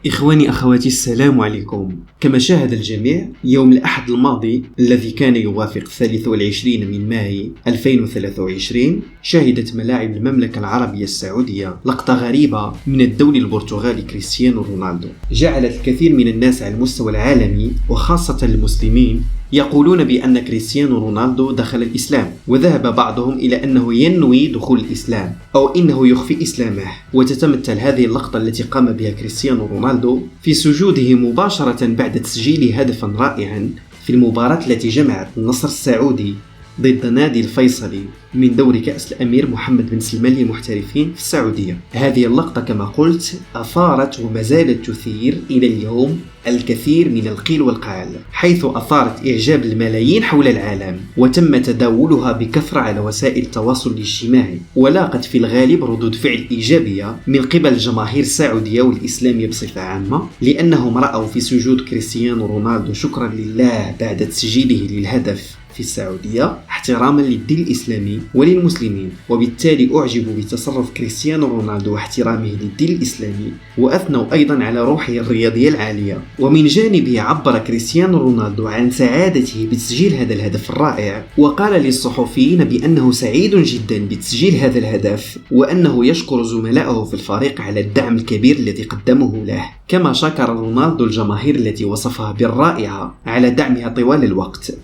إخواني أخواتي، السلام عليكم. كما شاهد الجميع، يوم الأحد الماضي الذي كان يوافق 23 من ماي 2023 شهدت ملاعب المملكة العربية السعودية لقطة غريبة من الدولي البرتغالي كريستيانو رونالدو جعلت الكثير من الناس على المستوى العالمي وخاصة المسلمين يقولون بأن كريستيانو رونالدو دخل الإسلام، وذهب بعضهم إلى أنه ينوي دخول الإسلام أو إنه يخفي إسلامه. وتتمثل هذه اللقطة التي قام بها كريستيانو رونالدو في سجوده مباشرة بعد تسجيل هدفا رائعا في المباراة التي جمعت النصر السعودي ضد نادي الفيصلي من دوري كأس الأمير محمد بن سلمان للمحترفين في السعودية. هذه اللقطة كما قلت أثارت وما زالت تثير إلى اليوم الكثير من القيل والقال، حيث أثارت إعجاب الملايين حول العالم وتم تداولها بكثرة على وسائل التواصل الاجتماعي، ولاقت في الغالب ردود فعل إيجابية من قبل الجماهير السعودية والإسلامية بصفة عامة، لأنهم رأوا في سجود كريستيانو رونالدو شكرا لله بعد تسجيله للهدف في السعودية احتراما للدين الإسلامي وللمسلمين، وبالتالي أعجبوا بتصرف كريستيانو رونالدو واحترامه للدين الإسلامي، وأثنوا أيضا على روحه الرياضية العالية. ومن جانبه عبر كريستيانو رونالدو عن سعادته بتسجيل هذا الهدف الرائع، وقال للصحفيين بأنه سعيد جدا بتسجيل هذا الهدف، وأنه يشكر زملائه في الفريق على الدعم الكبير الذي قدمه له. كما شكر رونالدو الجماهير التي وصفها بالرائعة على دعمها طوال الوقت.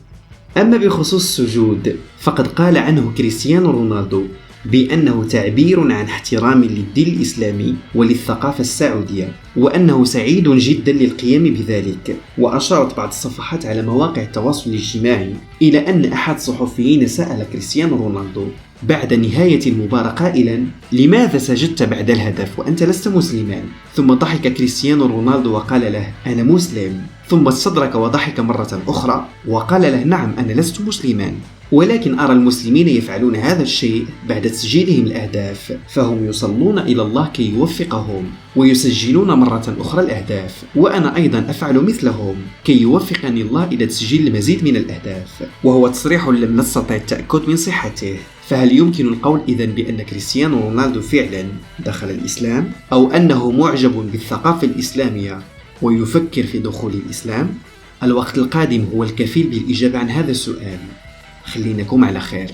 أما بخصوص السجود فقد قال عنه كريستيانو رونالدو بأنه تعبير عن احترام للدين الإسلامي وللثقافة السعودية، وأنه سعيد جدا للقيام بذلك. وأشارت بعض الصفحات على مواقع التواصل الاجتماعي إلى أن أحد الصحفيين سأل كريستيانو رونالدو بعد نهاية المباراة قائلا: لماذا سجدت بعد الهدف وأنت لست مسلما؟ ثم ضحك كريستيانو رونالدو وقال له: أنا مسلم. ثم استدرك وضحك مرة أخرى وقال له: نعم، أنا لست مسلما، ولكن أرى المسلمين يفعلون هذا الشيء بعد تسجيلهم الأهداف، فهم يصلون إلى الله كي يوفقهم ويسجلون مرة أخرى الأهداف، وأنا أيضا أفعل مثلهم كي يوفقني الله إلى تسجيل المزيد من الأهداف. وهو تصريح لم نستطع التأكد من صحته. فهل يمكن القول إذن بأن كريستيانو رونالدو فعلا دخل الإسلام، أو أنه معجب بالثقافة الإسلامية ويفكر في دخول الإسلام؟ الوقت القادم هو الكفيل بالإجابة عن هذا السؤال. خليناكم على خير.